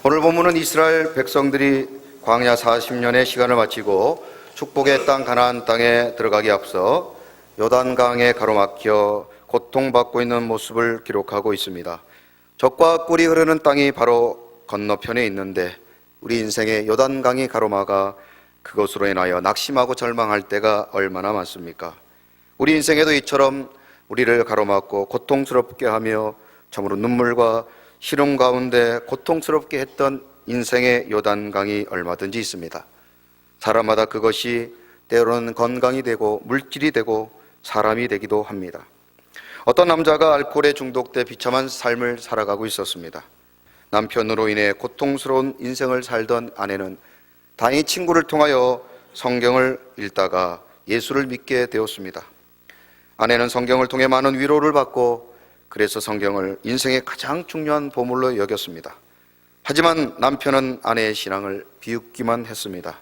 오늘 본문은 이스라엘 백성들이 광야 40년의 시간을 마치고 축복의 땅 가나안 땅에 들어가기 앞서 요단강에 가로막혀 고통받고 있는 모습을 기록하고 있습니다. 젖과 꿀이 흐르는 땅이 바로 건너편에 있는데 우리 인생에 요단강이 가로막아 그것으로 인하여 낙심하고 절망할 때가 얼마나 많습니까? 우리 인생에도 이처럼 우리를 가로막고 고통스럽게 하며 참으로 눈물과 시름 가운데 고통스럽게 했던 인생의 요단강이 얼마든지 있습니다. 사람마다 그것이 때로는 건강이 되고 물질이 되고 사람이 되기도 합니다. 어떤 남자가 알코올에 중독돼 비참한 삶을 살아가고 있었습니다. 남편으로 인해 고통스러운 인생을 살던 아내는 다행히 친구를 통하여 성경을 읽다가 예수를 믿게 되었습니다. 아내는 성경을 통해 많은 위로를 받고 그래서 성경을 인생의 가장 중요한 보물로 여겼습니다. 하지만 남편은 아내의 신앙을 비웃기만 했습니다.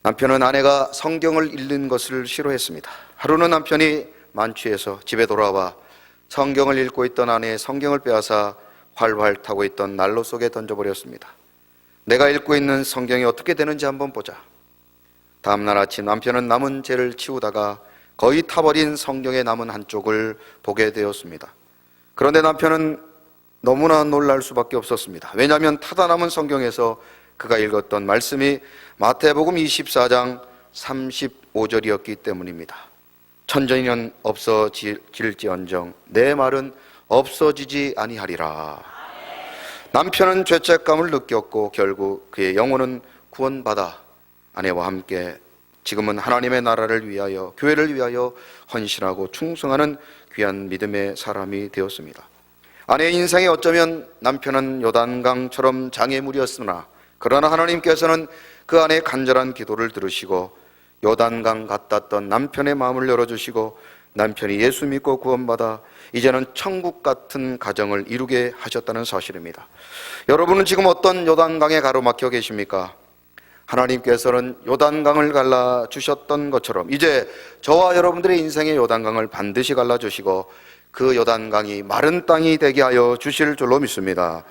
남편은 아내가 성경을 읽는 것을 싫어했습니다. 하루는 남편이 만취해서 집에 돌아와 성경을 읽고 있던 아내의 성경을 빼앗아 활활 타고 있던 난로 속에 던져버렸습니다. 내가 읽고 있는 성경이 어떻게 되는지 한번 보자. 다음날 아침 남편은 남은 죄를 치우다가 거의 타버린 성경의 남은 한쪽을 보게 되었습니다. 그런데 남편은 너무나 놀랄 수밖에 없었습니다. 왜냐하면 타다 남은 성경에서 그가 읽었던 말씀이 마태복음 24장 35절이었기 때문입니다. 천전이는 없어질지언정 내 말은 없어지지 아니하리라. 남편은 죄책감을 느꼈고 결국 그의 영혼은 구원받아 아내와 함께 지금은 하나님의 나라를 위하여 교회를 위하여 헌신하고 충성하는 귀한 믿음의 사람이 되었습니다. 아내의 인생에 어쩌면 남편은 요단강처럼 장애물이었으나 그러나 하나님께서는 그 아내의 간절한 기도를 들으시고 요단강 같았던 남편의 마음을 열어주시고 남편이 예수 믿고 구원받아 이제는 천국 같은 가정을 이루게 하셨다는 사실입니다. 여러분은 지금 어떤 요단강에 가로막혀 계십니까? 하나님께서는 요단강을 갈라주셨던 것처럼 이제 저와 여러분들의 인생의 요단강을 반드시 갈라주시고 그 요단강이 마른 땅이 되게 하여 주실 줄로 믿습니다.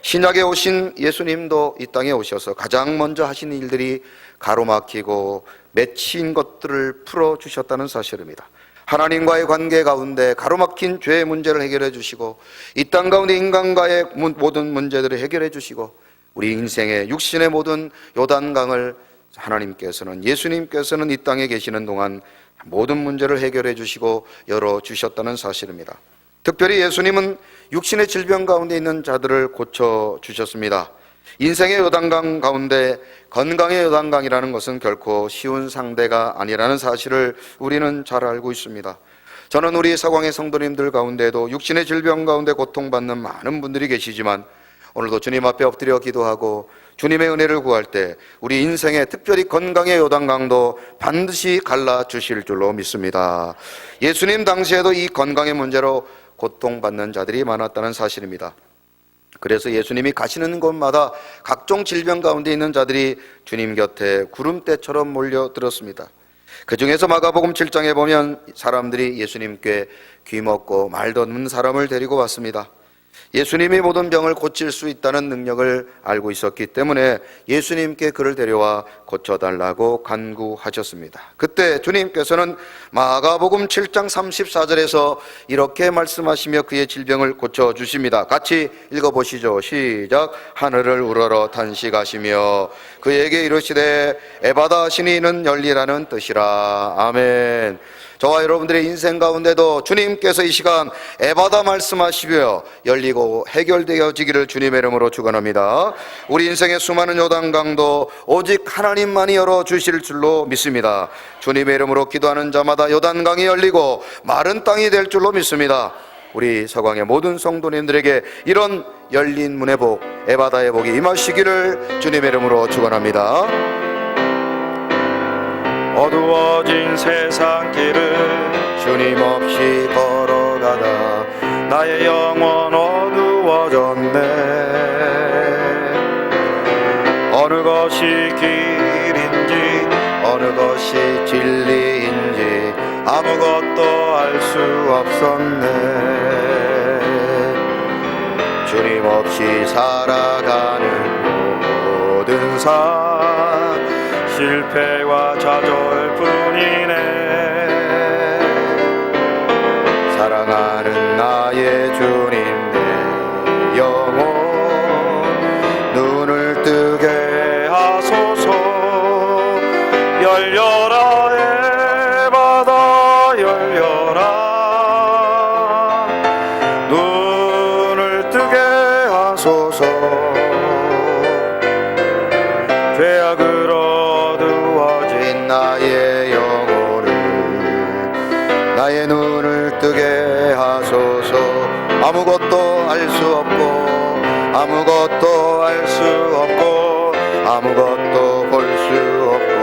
신약에 오신 예수님도 이 땅에 오셔서 가장 먼저 하신 일들이 가로막히고 맺힌 것들을 풀어주셨다는 사실입니다. 하나님과의 관계 가운데 가로막힌 죄의 문제를 해결해 주시고 이 땅 가운데 인간과의 모든 문제들을 해결해 주시고 우리 인생의 육신의 모든 요단강을 하나님께서는 예수님께서는 이 땅에 계시는 동안 모든 문제를 해결해 주시고 열어주셨다는 사실입니다. 특별히 예수님은 육신의 질병 가운데 있는 자들을 고쳐주셨습니다. 인생의 요단강 가운데 건강의 요단강이라는 것은 결코 쉬운 상대가 아니라는 사실을 우리는 잘 알고 있습니다. 저는 우리 사광의 성도님들 가운데에도 육신의 질병 가운데 고통받는 많은 분들이 계시지만 오늘도 주님 앞에 엎드려 기도하고 주님의 은혜를 구할 때 우리 인생의 특별히 건강의 요단강도 반드시 갈라주실 줄로 믿습니다. 예수님 당시에도 이 건강의 문제로 고통받는 자들이 많았다는 사실입니다. 그래서 예수님이 가시는 곳마다 각종 질병 가운데 있는 자들이 주님 곁에 구름대처럼 몰려들었습니다. 그 중에서 마가복음 7장에 보면 사람들이 예수님께 귀먹고 말도 없는 사람을 데리고 왔습니다. 예수님이 모든 병을 고칠 수 있다는 능력을 알고 있었기 때문에 예수님께 그를 데려와 고쳐달라고 간구하셨습니다. 그때 주님께서는 마가복음 7장 34절에서 이렇게 말씀하시며 그의 질병을 고쳐주십니다. 같이 읽어보시죠. 시작. 하늘을 우러러 탄식하시며 그에게 이르시되 에바다 하시니 이는 열리라는 뜻이라. 아멘. 저와 여러분들의 인생 가운데도 주님께서 이 시간 에바다 말씀하시며 열리고 해결되어지기를 주님의 이름으로 축원합니다. 우리 인생의 수많은 요단강도 오직 하나님만이 열어주실 줄로 믿습니다. 주님의 이름으로 기도하는 자마다 요단강이 열리고 마른 땅이 될 줄로 믿습니다. 우리 서광의 모든 성도님들에게 이런 열린 문의 복, 에바다의 복이 임하시기를 주님의 이름으로 축원합니다. 어두워진 세상 길을 주님 없이 걸어가다 나의 영혼 어두워졌네. 어느 것이 길인지 어느 것이 진리인지 아무것도 알 수 없었네. 주님 없이 살아가는 모든 삶 실패와 좌절뿐이네. 사랑하는 나의 주님 내 영혼 눈을 뜨게 하소서. 열려라 에바다 열려라. 눈을 뜨게 하소서. 죄악을 어두워진 나의 영혼을 나의 눈을 뜨게 하소서. 아무것도 알 수 없고 아무것도 알 수 없고 아무것도 볼 수 없고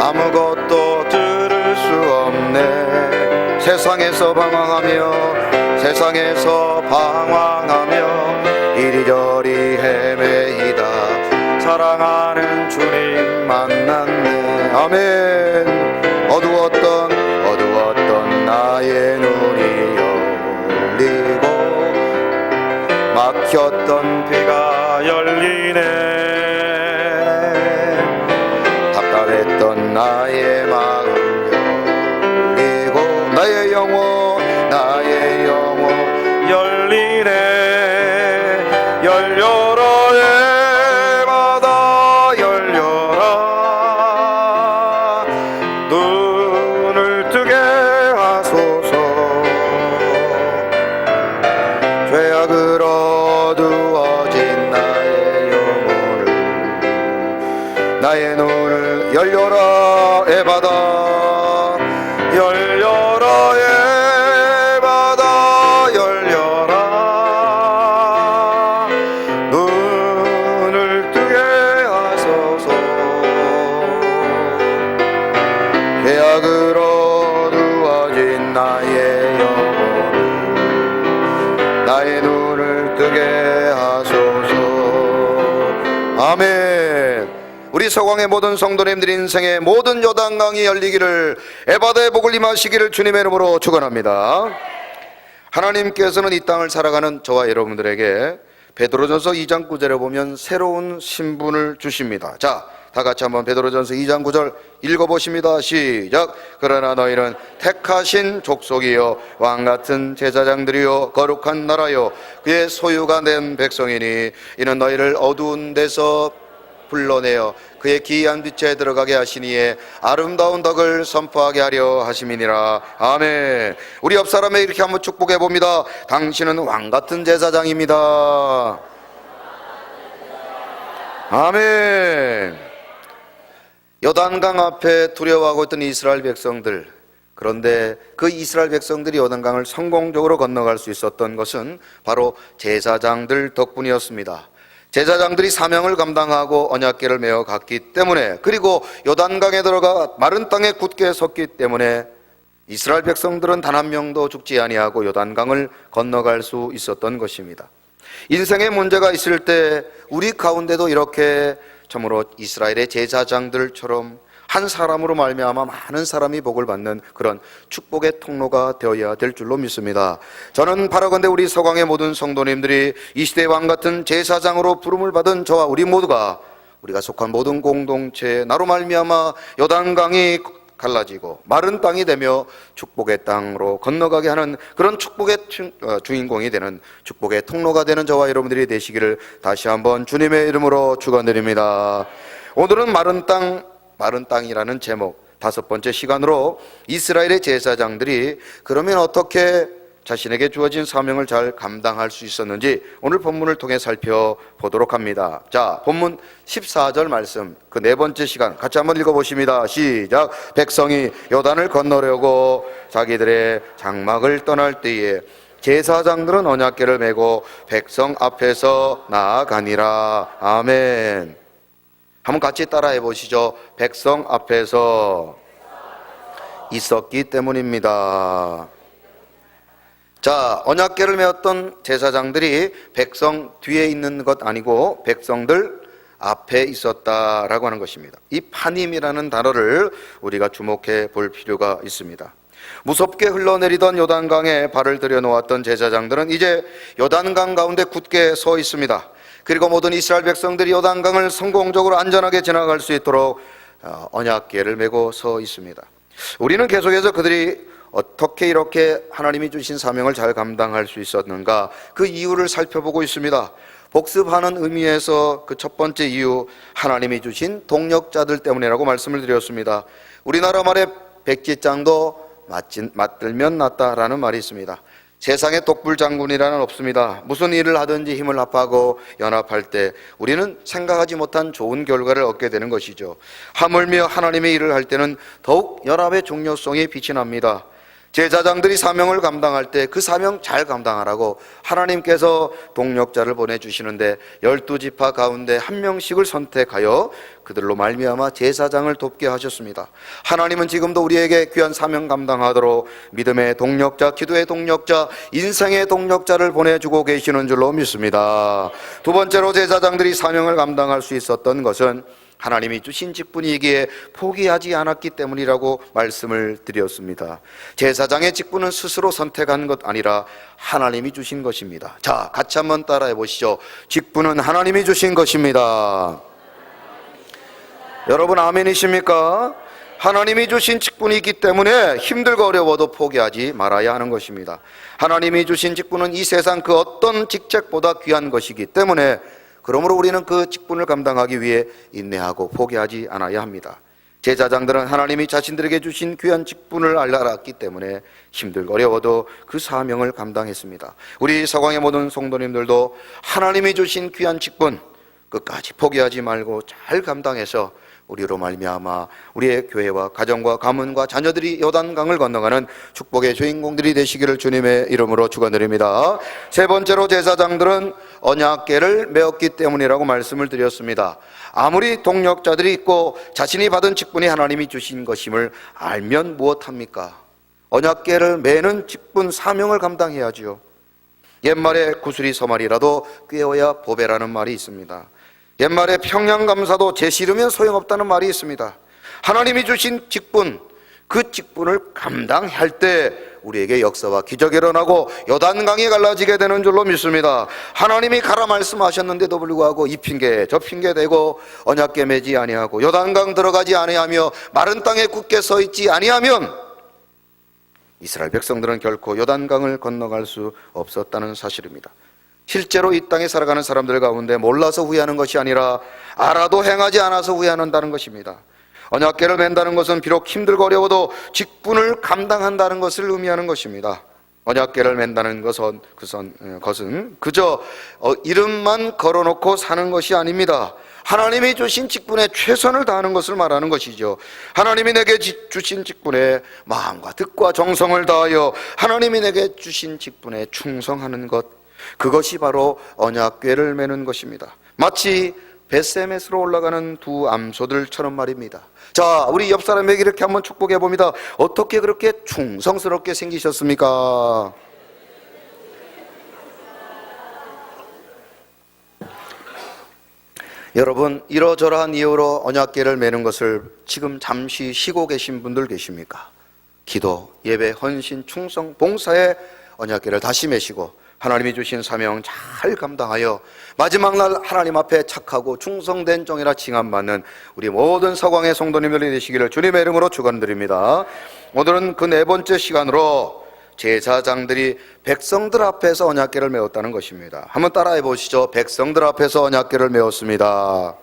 아무것도 들을 수 없네. 세상에서 방황하며 이리저리 헤매이다 사랑하는 주님 만났네. 아멘. 어두웠던 나의 눈이 열리고 막혔던 귀가 열리네. 답답했던 나의 마음 열리고 나의 영혼 열리네. 열려라 에바다 열려라. 눈을 뜨게 하소서. 죄악을 어두워진 나의 영혼을 나의 눈을 열려라 에바다 열려라 에바다 열려라. 눈을 뜨게 하소서. 죄악을 어두워진 나의 영혼을 나의 눈을 뜨게 하소서. 아멘. 우리 서광의 모든 성도님들 인생의 모든 요단강이 열리기를 에바다의 복을 임하시기를 주님의 이름으로 축원합니다. 하나님께서는 이 땅을 살아가는 저와 여러분들에게 베드로전서 2장 9절에 보면 새로운 신분을 주십니다. 자, 다 같이 한번 베드로전서 2장 9절 읽어보십니다. 시작. 그러나 너희는 택하신 족속이요 왕같은 제사장들이요 거룩한 나라요 그의 소유가 된 백성이니 이는 너희를 어두운 데서 불러내어 그의 기이한 빛에 들어가게 하시니에 아름다운 덕을 선포하게 하려 하심이니라. 아멘. 우리 옆 사람에 이렇게 한번 축복해 봅니다. 당신은 왕같은 제사장입니다. 아멘. 요단강 앞에 두려워하고 있던 이스라엘 백성들, 그런데 그 이스라엘 백성들이 요단강을 성공적으로 건너갈 수 있었던 것은 바로 제사장들 덕분이었습니다. 제사장들이 사명을 감당하고 언약궤를 메어 갔기 때문에, 그리고 요단강에 들어가 마른 땅에 굳게 섰기 때문에 이스라엘 백성들은 단 한 명도 죽지 아니하고 요단강을 건너갈 수 있었던 것입니다. 인생에 문제가 있을 때 우리 가운데도 이렇게 참으로 이스라엘의 제사장들처럼 한 사람으로 말미암아 많은 사람이 복을 받는 그런 축복의 통로가 되어야 될 줄로 믿습니다. 저는 바라건대 우리 서광의 모든 성도님들이 이 시대의 왕같은 제사장으로 부름을 받은 저와 우리 모두가, 우리가 속한 모든 공동체 나로 말미암아 요단강이 갈라지고 마른 땅이 되며 축복의 땅으로 건너가게 하는 그런 축복의 주인공이 되는, 축복의 통로가 되는 저와 여러분들이 되시기를 다시 한번 주님의 이름으로 축원드립니다. 오늘은 마른 땅이라는 제목, 5번째 시간으로 이스라엘의 제사장들이 그러면 어떻게 자신에게 주어진 사명을 잘 감당할 수 있었는지 오늘 본문을 통해 살펴보도록 합니다. 자, 본문 14절 말씀, 그 4번째 시간 같이 한번 읽어보십니다. 시작. 백성이 요단을 건너려고 자기들의 장막을 떠날 때에 제사장들은 언약궤를 메고 백성 앞에서 나아가니라. 아멘. 한번 같이 따라해 보시죠. 백성 앞에서 있었기 때문입니다. 자, 언약궤를 메었던 제사장들이 백성 뒤에 있는 것 아니고 백성들 앞에 있었다라고 하는 것입니다. 이 파님이라는 단어를 우리가 주목해 볼 필요가 있습니다. 무섭게 흘러내리던 요단강에 발을 들여놓았던 제사장들은 이제 요단강 가운데 굳게 서 있습니다. 그리고 모든 이스라엘 백성들이 요단강을 성공적으로 안전하게 지나갈 수 있도록 언약궤를 메고 서 있습니다. 우리는 계속해서 그들이 어떻게 이렇게 하나님이 주신 사명을 잘 감당할 수 있었는가, 그 이유를 살펴보고 있습니다. 복습하는 의미에서 그 첫 번째 이유, 하나님이 주신 동력자들 때문이라고 말씀을 드렸습니다. 우리나라 말에 백지장도 맞들면 낫다라는 말이 있습니다. 세상에 독불장군이라는 없습니다. 무슨 일을 하든지 힘을 합하고 연합할 때 우리는 생각하지 못한 좋은 결과를 얻게 되는 것이죠. 하물며 하나님의 일을 할 때는 더욱 연합의 중요성이 빛이 납니다. 제사장들이 사명을 감당할 때 그 사명 잘 감당하라고 하나님께서 동력자를 보내주시는데 12지파 가운데 한 명씩을 선택하여 그들로 말미암아 제사장을 돕게 하셨습니다. 하나님은 지금도 우리에게 귀한 사명 감당하도록 믿음의 동력자, 기도의 동력자, 인생의 동력자를 보내주고 계시는 줄로 믿습니다. 두 번째로 제사장들이 사명을 감당할 수 있었던 것은 하나님이 주신 직분이기에 포기하지 않았기 때문이라고 말씀을 드렸습니다. 제사장의 직분은 스스로 선택한 것 아니라 하나님이 주신 것입니다. 자, 같이 한번 따라해 보시죠. 직분은 하나님이 주신 것입니다. 여러분 아멘이십니까? 하나님이 주신 직분이기 때문에 힘들고 어려워도 포기하지 말아야 하는 것입니다. 하나님이 주신 직분은 이 세상 그 어떤 직책보다 귀한 것이기 때문에, 그러므로 우리는 그 직분을 감당하기 위해 인내하고 포기하지 않아야 합니다. 제사장들은 하나님이 자신들에게 주신 귀한 직분을 알았기 때문에 힘들고 어려워도 그 사명을 감당했습니다. 우리 서광의 모든 성도님들도 하나님이 주신 귀한 직분 끝까지 포기하지 말고 잘 감당해서 우리로 말미암아 우리의 교회와 가정과 가문과 자녀들이 요단강을 건너가는 축복의 주인공들이 되시기를 주님의 이름으로 축원드립니다. 세 번째로 제사장들은 언약궤를 메었기 때문이라고 말씀을 드렸습니다. 아무리 동력자들이 있고 자신이 받은 직분이 하나님이 주신 것임을 알면 무엇합니까? 언약궤를 메는 직분, 사명을 감당해야지요. 옛말에 구슬이 서말이라도 꿰어야 보배라는 말이 있습니다. 옛말에 평양감사도 재 싫으면 소용없다는 말이 있습니다. 하나님이 주신 직분, 그 직분을 감당할 때 우리에게 역사와 기적이 일어나고 요단강이 갈라지게 되는 줄로 믿습니다. 하나님이 가라 말씀하셨는데도 불구하고 이 핑계 저 핑계 대고 언약궤 매지 아니하고 요단강 들어가지 아니하며 마른 땅에 굳게 서 있지 아니하면 이스라엘 백성들은 결코 요단강을 건너갈 수 없었다는 사실입니다. 실제로 이 땅에 살아가는 사람들 가운데 몰라서 후회하는 것이 아니라 알아도 행하지 않아서 후회한다는 것입니다. 언약궤를 맨다는 것은 비록 힘들고 어려워도 직분을 감당한다는 것을 의미하는 것입니다. 언약궤를 맨다는 것은 그저 이름만 걸어놓고 사는 것이 아닙니다. 하나님이 주신 직분에 최선을 다하는 것을 말하는 것이죠. 하나님이 내게 주신 직분에 마음과 뜻과 정성을 다하여 하나님이 내게 주신 직분에 충성하는 것, 그것이 바로 언약궤를 메는 것입니다. 마치 벳세메스로 올라가는 두 암소들처럼 말입니다. 자, 우리 옆 사람에게 이렇게 한번 축복해 봅니다. 어떻게 그렇게 충성스럽게 생기셨습니까? 여러분, 이러저러한 이유로 언약궤를 메는 것을 지금 잠시 쉬고 계신 분들 계십니까? 기도, 예배, 헌신, 충성, 봉사에 언약궤를 다시 메시고 하나님이 주신 사명 잘 감당하여 마지막 날 하나님 앞에 착하고 충성된 종이라 칭함받는 우리 모든 서광의 성도님들이 되시기를 주님의 이름으로 축원드립니다. 오늘은 그 네 번째 시간으로 제사장들이 백성들 앞에서 언약궤를 메웠다는 것입니다. 한번 따라해 보시죠. 백성들 앞에서 언약궤를 메웠습니다.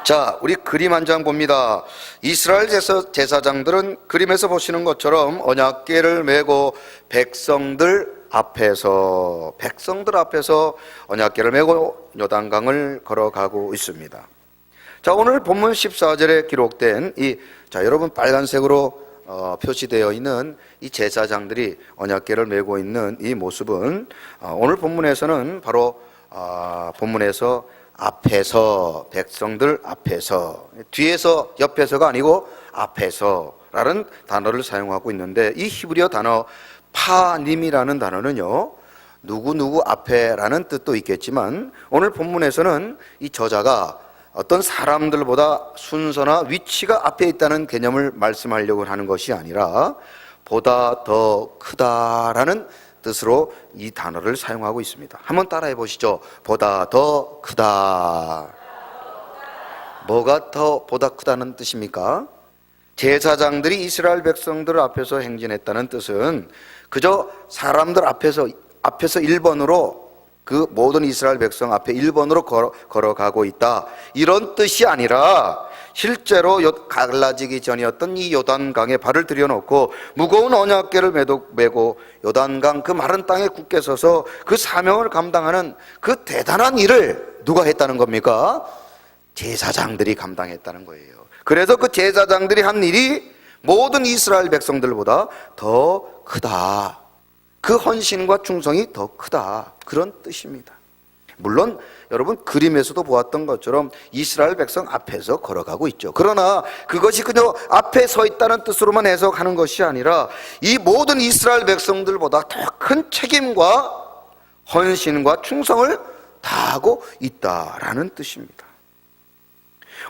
자, 우리 그림 한 장 봅니다. 이스라엘 제사장들은 그림에서 보시는 것처럼 언약궤를 메고 백성들 앞에서 언약궤를 메고 요단강을 걸어가고 있습니다. 자, 오늘 본문 14절에 기록된 여러분 빨간색으로 표시되어 있는 이 제사장들이 언약궤를 메고 있는 이 모습은 오늘 본문에서는 바로 본문에서 앞에서, 백성들 앞에서, 뒤에서, 옆에서가 아니고 앞에서라는 단어를 사용하고 있는데, 이 히브리어 단어 파님이라는 단어는요, 누구 앞에라는 뜻도 있겠지만 오늘 본문에서는 이 저자가 어떤 사람들보다 순서나 위치가 앞에 있다는 개념을 말씀하려고 하는 것이 아니라 보다 더 크다라는 뜻으로 이 단어를 사용하고 있습니다. 한번 따라해 보시죠. 보다 더 크다. 뭐가 더 보다 크다는 뜻입니까? 제사장들이 이스라엘 백성들 앞에서 행진했다는 뜻은 그저 사람들 앞에서 1번으로 그 모든 이스라엘 백성 앞에 1번으로 걸어가고 있다, 이런 뜻이 아니라 실제로 갈라지기 전이었던 이 요단강에 발을 들여놓고 무거운 언약궤를 메고 요단강 그 마른 땅에 굳게 서서 그 사명을 감당하는 그 대단한 일을 누가 했다는 겁니까? 제사장들이 감당했다는 거예요. 그래서 그 제사장들이 한 일이 모든 이스라엘 백성들보다 더 크다, 그 헌신과 충성이 더 크다, 그런 뜻입니다. 물론 여러분 그림에서도 보았던 것처럼 이스라엘 백성 앞에서 걸어가고 있죠. 그러나 그것이 그저 앞에 서 있다는 뜻으로만 해석하는 것이 아니라 이 모든 이스라엘 백성들보다 더 큰 책임과 헌신과 충성을 다하고 있다라는 뜻입니다.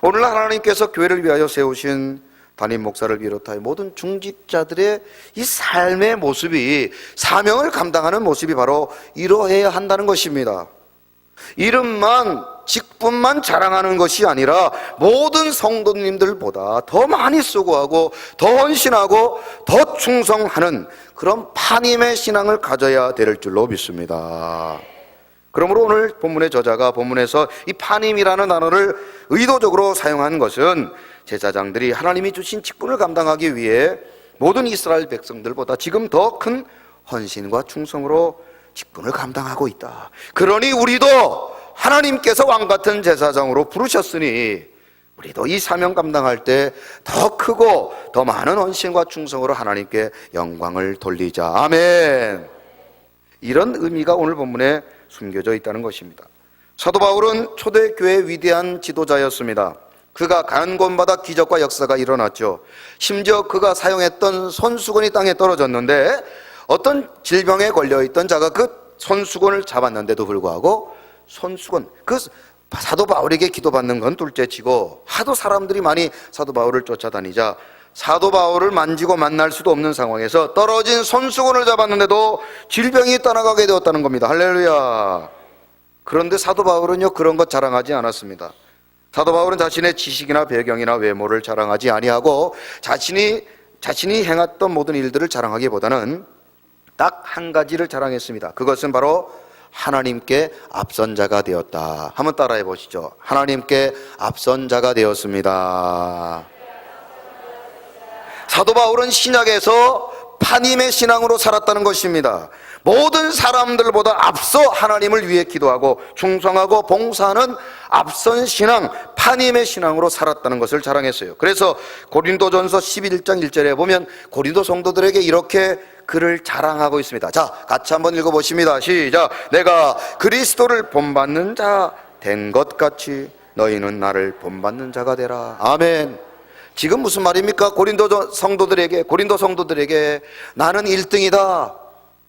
오늘 하나님께서 교회를 위하여 세우신 담임 목사를 비롯하여 모든 중직자들의 이 삶의 모습이, 사명을 감당하는 모습이 바로 이러해야 한다는 것입니다. 이름만, 직분만 자랑하는 것이 아니라 모든 성도님들보다 더 많이 수고하고 더 헌신하고 더 충성하는 그런 파님의 신앙을 가져야 될 줄로 믿습니다. 그러므로 오늘 본문의 저자가 본문에서 이 파님이라는 단어를 의도적으로 사용한 것은 제사장들이 하나님이 주신 직분을 감당하기 위해 모든 이스라엘 백성들보다 지금 더 큰 헌신과 충성으로 직분을 감당하고 있다. 그러니 우리도 하나님께서 왕같은 제사장으로 부르셨으니 우리도 이 사명 감당할 때 더 크고 더 많은 헌신과 충성으로 하나님께 영광을 돌리자. 아멘. 이런 의미가 오늘 본문에 숨겨져 있다는 것입니다. 사도 바울은 초대교회의 위대한 지도자였습니다. 그가 가는 곳마다 기적과 역사가 일어났죠. 심지어 그가 사용했던 손수건이 땅에 떨어졌는데 어떤 질병에 걸려있던 자가 그 손수건을 잡았는데도 불구하고 손수건, 그 사도 바울에게 기도받는 건 둘째치고 하도 사람들이 많이 사도 바울을 쫓아다니자 사도 바울을 만지고 만날 수도 없는 상황에서 떨어진 손수건을 잡았는데도 질병이 떠나가게 되었다는 겁니다. 할렐루야. 그런데 사도 바울은요, 그런 것 자랑하지 않았습니다. 사도 바울은 자신의 지식이나 배경이나 외모를 자랑하지 아니하고 자신이 행했던 모든 일들을 자랑하기보다는 딱 한 가지를 자랑했습니다. 그것은 바로 하나님께 앞선 자가 되었다. 한번 따라해 보시죠. 하나님께 앞선 자가 되었습니다. 사도 바울은 신약에서 파님의 신앙으로 살았다는 것입니다. 모든 사람들보다 앞서 하나님을 위해 기도하고 충성하고 봉사하는 앞선 신앙, 파님의 신앙으로 살았다는 것을 자랑했어요. 그래서 고린도전서 11장 1절에 보면 고린도 성도들에게 이렇게 그를 자랑하고 있습니다. 자, 같이 한번 읽어보십니다. 시작. 내가 그리스도를 본받는 자 된 것 같이 너희는 나를 본받는 자가 되라. 아멘. 지금 무슨 말입니까? 고린도 성도들에게 나는 1등이다.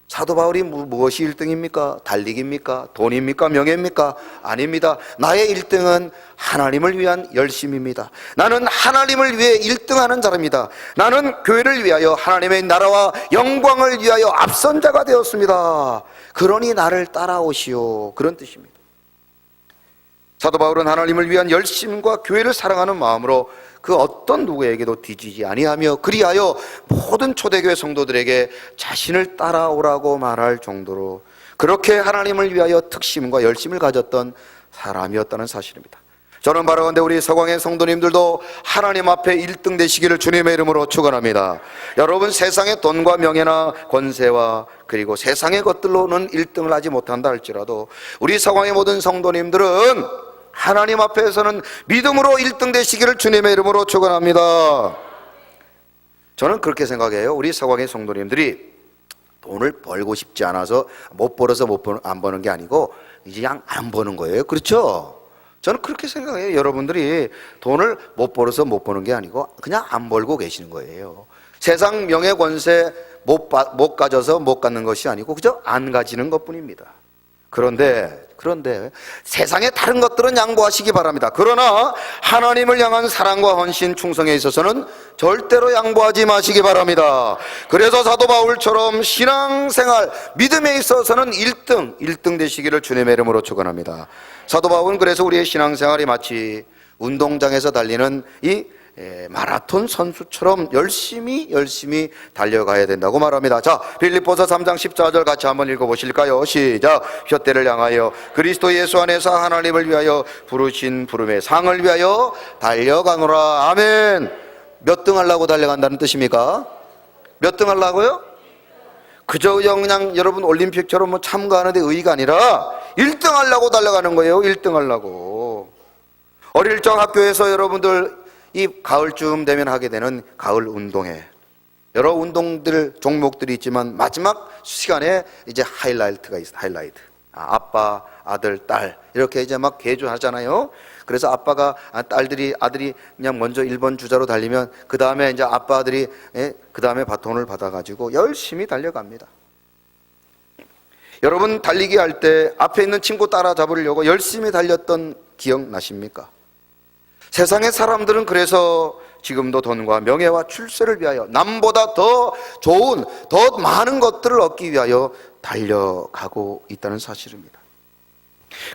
사도 바울이 무엇이 1등입니까? 달리기입니까? 돈입니까? 명예입니까? 아닙니다. 나의 1등은 하나님을 위한 열심입니다. 나는 하나님을 위해 1등하는 자입니다. 나는 교회를 위하여 하나님의 나라와 영광을 위하여 앞선 자가 되었습니다. 그러니 나를 따라오시오. 그런 뜻입니다. 사도 바울은 하나님을 위한 열심과 교회를 사랑하는 마음으로 그 어떤 누구에게도 뒤지지 아니하며 그리하여 모든 초대교회 성도들에게 자신을 따라오라고 말할 정도로 그렇게 하나님을 위하여 특심과 열심을 가졌던 사람이었다는 사실입니다. 저는 바라건대 우리 서광의 성도님들도 하나님 앞에 1등 되시기를 주님의 이름으로 축원합니다. 여러분, 세상의 돈과 명예나 권세와 그리고 세상의 것들로는 1등을 하지 못한다 할지라도 우리 서광의 모든 성도님들은 하나님 앞에서는 믿음으로 1등 되시기를 주님의 이름으로 축원합니다. 저는 그렇게 생각해요. 우리 서광의 성도님들이 돈을 벌고 싶지 않아서 못 벌어서 안 버는 게 아니고 이제 그냥 안 버는 거예요. 그렇죠? 저는 그렇게 생각해요. 여러분들이 돈을 못 벌어서 못 버는 게 아니고 그냥 안 벌고 계시는 거예요. 세상 명예 권세 못 가져서 못 갖는 것이 아니고 그저 안 가지는 것뿐입니다. 그런데 세상의 다른 것들은 양보하시기 바랍니다. 그러나 하나님을 향한 사랑과 헌신, 충성에 있어서는 절대로 양보하지 마시기 바랍니다. 그래서 사도 바울처럼 신앙생활, 믿음에 있어서는 1등 되시기를 주님의 이름으로 축원합니다. 사도 바울은 그래서 우리의 신앙생활이 마치 운동장에서 달리는 이 마라톤 선수처럼 열심히 달려가야 된다고 말합니다. 자, 빌립보서 3장 14절 같이 한번 읽어보실까요? 시작. 푯대를 향하여 그리스도 예수 안에서 하나님을 위하여 부르신 부름의 상을 위하여 달려가노라. 아멘. 몇 등 하려고 달려간다는 뜻입니까? 몇 등 하려고요? 그저 그냥 여러분 올림픽처럼 뭐 참가하는데 의의가 아니라 1등 하려고 달려가는 거예요. 1등 하려고. 어릴 적 학교에서 여러분들 이 가을쯤 되면 하게 되는 가을 운동회, 여러 운동들 종목들이 있지만 마지막 시간에 이제 하이라이트가 있어요. 하이라이트. 아빠, 아들, 딸 이렇게 이제 막 개주하잖아요. 그래서 아들이 그냥 먼저 1번 주자로 달리면 그 다음에 이제 아빠 아들이 그 다음에 바톤을 받아가지고 열심히 달려갑니다. 여러분 달리기 할 때 앞에 있는 친구 따라잡으려고 열심히 달렸던 기억 나십니까? 세상의 사람들은 그래서 지금도 돈과 명예와 출세를 위하여 남보다 더 좋은, 더 많은 것들을 얻기 위하여 달려가고 있다는 사실입니다.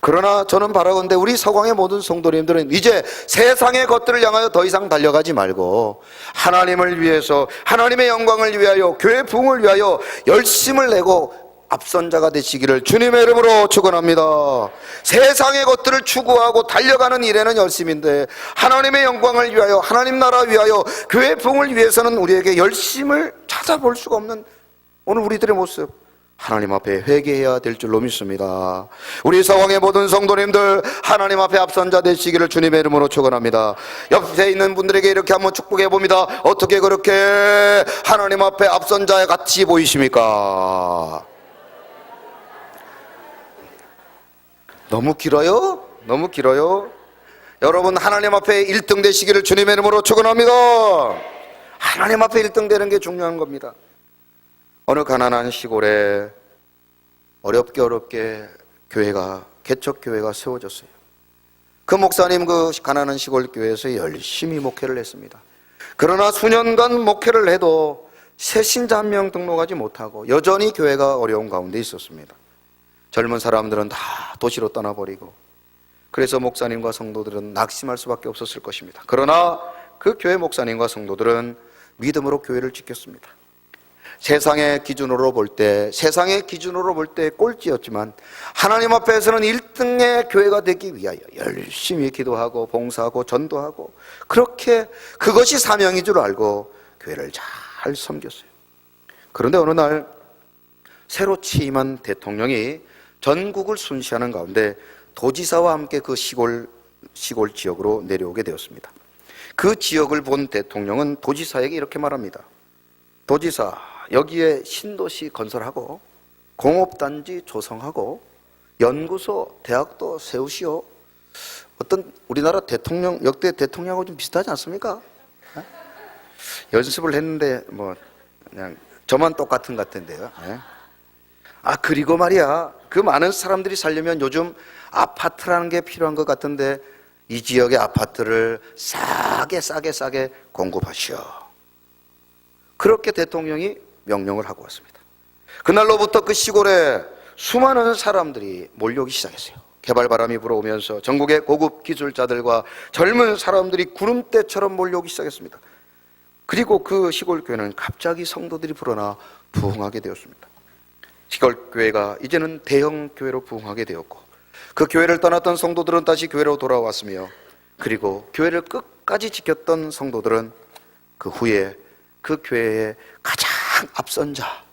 그러나 저는 바라건대 우리 서광의 모든 성도님들은 이제 세상의 것들을 향하여 더 이상 달려가지 말고 하나님을 위해서, 하나님의 영광을 위하여, 교회 부흥을 위하여 열심을 내고 앞선 자가 되시기를 주님의 이름으로 축원합니다. 세상의 것들을 추구하고 달려가는 일에는 열심인데 하나님의 영광을 위하여, 하나님 나라 위하여, 교회 부흥을 위해서는 우리에게 열심을 찾아볼 수가 없는 오늘 우리들의 모습, 하나님 앞에 회개해야 될 줄로 믿습니다. 우리 서왕의 모든 성도님들 하나님 앞에 앞선 자 되시기를 주님의 이름으로 축원합니다. 옆에 있는 분들에게 이렇게 한번 축복해 봅니다. 어떻게 그렇게 하나님 앞에 앞선 자 같이 보이십니까? 너무 길어요? 너무 길어요? 여러분 하나님 앞에 1등 되시기를 주님의 이름으로 축원합니다. 하나님 앞에 1등 되는 게 중요한 겁니다. 어느 가난한 시골에 어렵게 개척교회가 세워졌어요. 그 목사님 그 가난한 시골 교회에서 열심히 목회를 했습니다. 그러나 수년간 목회를 해도 새 신자 한 명 등록하지 못하고 여전히 교회가 어려운 가운데 있었습니다. 젊은 사람들은 다 도시로 떠나버리고, 그래서 목사님과 성도들은 낙심할 수밖에 없었을 것입니다. 그러나 그 교회 목사님과 성도들은 믿음으로 교회를 지켰습니다. 세상의 기준으로 볼 때 꼴찌였지만 하나님 앞에서는 1등의 교회가 되기 위하여 열심히 기도하고 봉사하고 전도하고, 그렇게 그것이 사명인 줄 알고 교회를 잘 섬겼어요. 그런데 어느 날 새로 취임한 대통령이 전국을 순시하는 가운데 도지사와 함께 그 시골 지역으로 내려오게 되었습니다. 그 지역을 본 대통령은 도지사에게 이렇게 말합니다. 도지사, 여기에 신도시 건설하고 공업단지 조성하고 연구소, 대학도 세우시오. 어떤 우리나라 대통령, 역대 대통령하고 좀 비슷하지 않습니까? 연습을 했는데 뭐 그냥 저만 똑같은 것 같은데요. 그리고 말이야, 그 많은 사람들이 살려면 요즘 아파트라는 게 필요한 것 같은데 이 지역의 아파트를 싸게 공급하시오. 그렇게 대통령이 명령을 하고 왔습니다. 그날로부터 그 시골에 수많은 사람들이 몰려오기 시작했어요. 개발바람이 불어오면서 전국의 고급 기술자들과 젊은 사람들이 구름대처럼 몰려오기 시작했습니다. 그리고 그 시골 교회는 갑자기 성도들이 불어나 부흥하게 되었습니다. 시골 교회가 이제는 대형 교회로 부흥하게 되었고, 그 교회를 떠났던 성도들은 다시 교회로 돌아왔으며, 그리고 교회를 끝까지 지켰던 성도들은 그 후에 그 교회의 가장 앞선 자,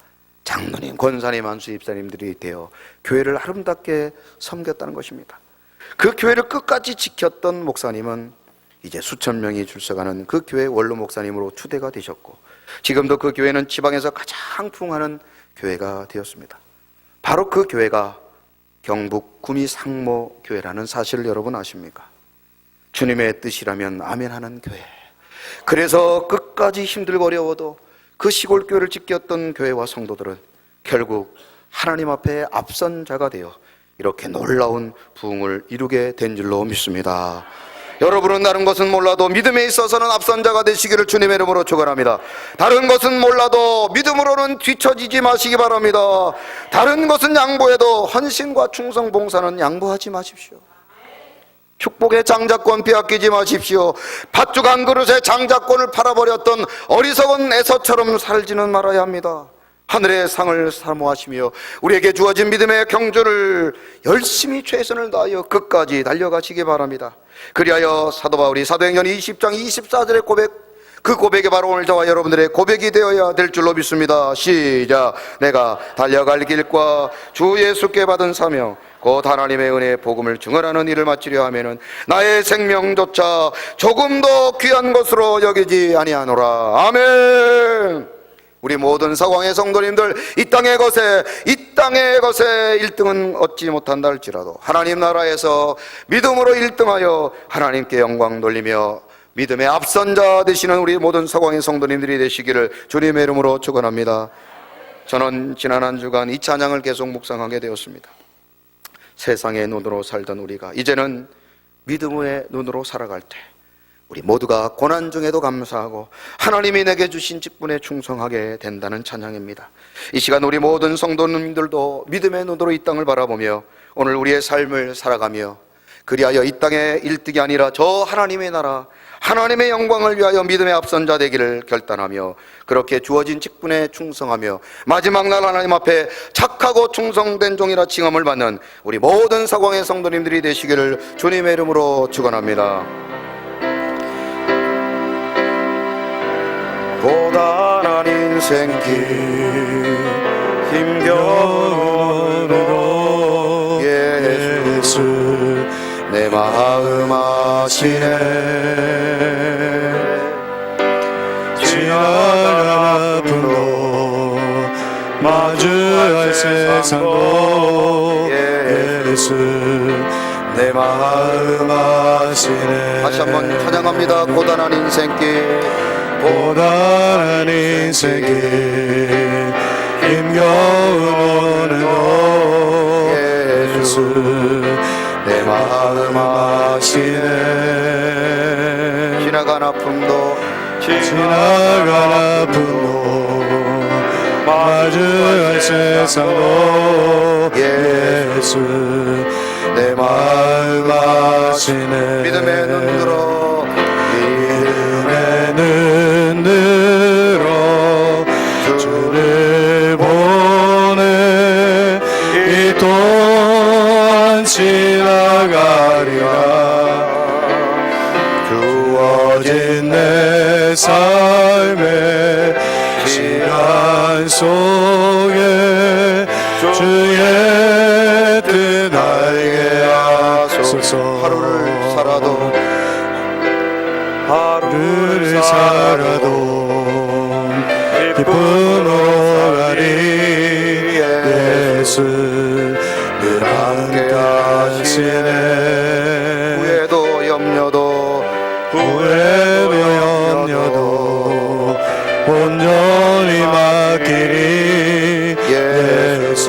장로님, 권사님, 안수 집사님들이 되어 교회를 아름답게 섬겼다는 것입니다. 그 교회를 끝까지 지켰던 목사님은 이제 수천 명이 출석하는 그 교회 원로 목사님으로 추대가 되셨고, 지금도 그 교회는 지방에서 가장 부흥하는 교회가 되었습니다. 바로 그 교회가 경북 구미 상모 교회라는 사실을 여러분 아십니까? 주님의 뜻이라면 아멘 하는 교회. 그래서 끝까지 힘들고 어려워도 그 시골 교회를 지켰던 교회와 성도들은 결국 하나님 앞에 앞선 자가 되어 이렇게 놀라운 부흥을 이루게 된 줄로 믿습니다. 여러분은 다른 것은 몰라도 믿음에 있어서는 앞선 자가 되시기를 주님의 이름으로 축원합니다. 다른 것은 몰라도 믿음으로는 뒤처지지 마시기 바랍니다. 다른 것은 양보해도 헌신과 충성 봉사는 양보하지 마십시오. 축복의 장자권 빼앗기지 마십시오. 팥죽 한 그릇에 장자권을 팔아버렸던 어리석은 에서처럼 살지는 말아야 합니다. 하늘의 상을 사모하시며 우리에게 주어진 믿음의 경주를 열심히 최선을 다하여 끝까지 달려가시기 바랍니다. 그리하여 사도 바울이 사도행전 20장 24절의 고백, 그 고백이 바로 오늘 저와 여러분들의 고백이 되어야 될 줄로 믿습니다. 시작. 내가 달려갈 길과 주 예수께 받은 사명 곧 하나님의 은혜의 복음을 증언하는 일을 마치려 하면은 나의 생명조차 조금 더 귀한 것으로 여기지 아니하노라. 아멘. 우리 모든 사광의 성도님들, 이 땅의 것에 1등은 얻지 못한다 할지라도 하나님 나라에서 믿음으로 1등하여 하나님께 영광 돌리며 믿음의 앞선 자 되시는 우리 모든 사광의 성도님들이 되시기를 주님의 이름으로 축원합니다. 저는 지난 한 주간 이 찬양을 계속 묵상하게 되었습니다. 세상의 눈으로 살던 우리가 이제는 믿음의 눈으로 살아갈 때 우리 모두가 고난 중에도 감사하고 하나님이 내게 주신 직분에 충성하게 된다는 찬양입니다. 이 시간 우리 모든 성도님들도 믿음의 눈으로 이 땅을 바라보며 오늘 우리의 삶을 살아가며 그리하여 이 땅의 1등이 아니라 저 하나님의 나라, 하나님의 영광을 위하여 믿음의 앞선 자 되기를 결단하며 그렇게 주어진 직분에 충성하며 마지막 날 하나님 앞에 착하고 충성된 종이라 칭함을 받는 우리 모든 사광의 성도님들이 되시기를 주님의 이름으로 축원합니다. 고단한 인생길 힘겨운 예수 내 마음 아시네. 지나간 아픔도 마주할 세상도 예수 내 마음 아시네. 다시 한번 찬양합니다. 고단한 인생길 고단한 인생길 힘겨운 오늘도 예수 내 마음 아시네. 지나간 아픔도 지나간 아픔도 마주할 세상도 예수 내 마음 아시네. 믿음의 눈 들어 믿음의 눈 들어 주를 보내 이 또한 지나가리라. 주어진 내 삶의 시간 속에 주의 뜻 알게 하소서. 하루를 살아도 하루를 살아도 기쁨으로 가리. 예수 늘 함께 하시네. 후회도 염려도 후회도 염려도 온전히 맡기리. 예수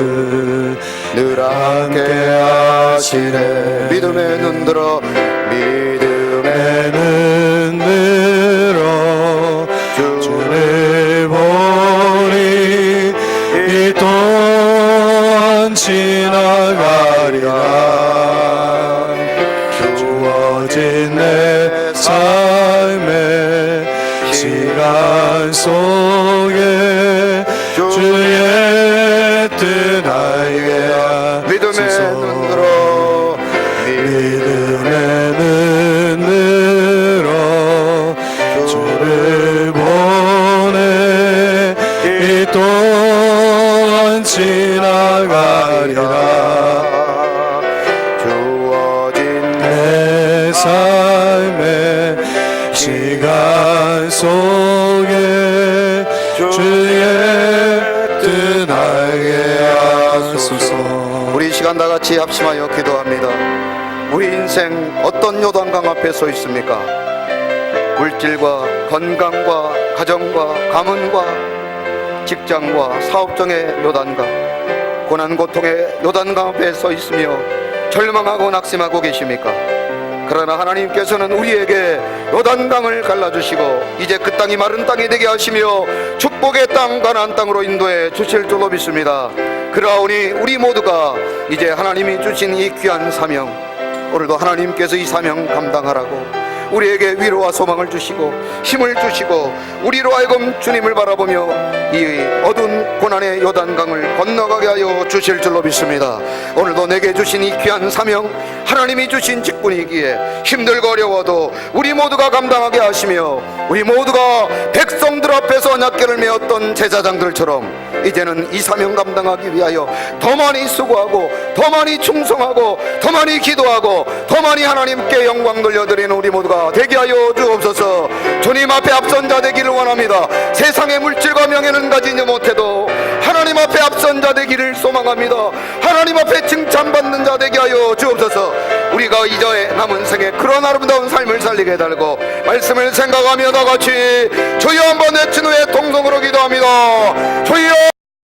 늘 함께 하시네. 믿음의 눈 들어 믿음의 눈 들어 주를 보니 이 또한 지나가리라. 주어진 내 삶의 시간 속에 주의 뜻 알게 믿음의 하소서. 눈 들어 믿음의 눈 들어 주를 보내 이 또한 지나가리라. 주어진 내 삶의 시간 속에 주의 뜻 알게 하소서. 우리 이 시간 다 같이 합심하여 기도합니다. 우리 인생 어떤 요단강 앞에 서 있습니까? 물질과 건강과 가정과 가문과 직장과 사업장의 요단강, 고난 고통의 요단강 앞에 서 있으며 절망하고 낙심하고 계십니까? 그러나 하나님께서는 우리에게 요단강을 갈라주시고 이제 그 땅이 마른 땅이 되게 하시며 축복의 땅 가나안 땅으로 인도해 주실 줄로 믿습니다. 그러하오니 우리 모두가 이제 하나님이 주신 이 귀한 사명, 오늘도 하나님께서 이 사명 감당하라고 우리에게 위로와 소망을 주시고 힘을 주시고 우리로 하여금 주님을 바라보며 이 어두운 고난의 요단강을 건너가게 하여 주실 줄로 믿습니다. 오늘도 내게 주신 이 귀한 사명, 하나님이 주신 직분이기에 힘들고 어려워도 우리 모두가 감당하게 하시며 우리 모두가 백성들 앞에서 언약궤를 메었던 제사장들처럼 이제는 이 사명 감당하기 위하여 더 많이 수고하고 더 많이 충성하고 더 많이 기도하고 더 많이 하나님께 영광 돌려드리는 우리 모두가 되게 하여 주옵소서. 주님 앞에 앞선 자 되기를 원합니다. 세상의 물질과 명예는 가지지 못해도 하나님 앞에 앞선 자 되기를 소망합니다. 하나님 앞에 칭찬받는 자 되게 하여 주옵소서. 우리가 이제 남은 생에 그런 아름다운 삶을 살리게 해달고 말씀을 생각하며 다같이 주여 한번 외친 후에 통성으로 기도합니다. 주여.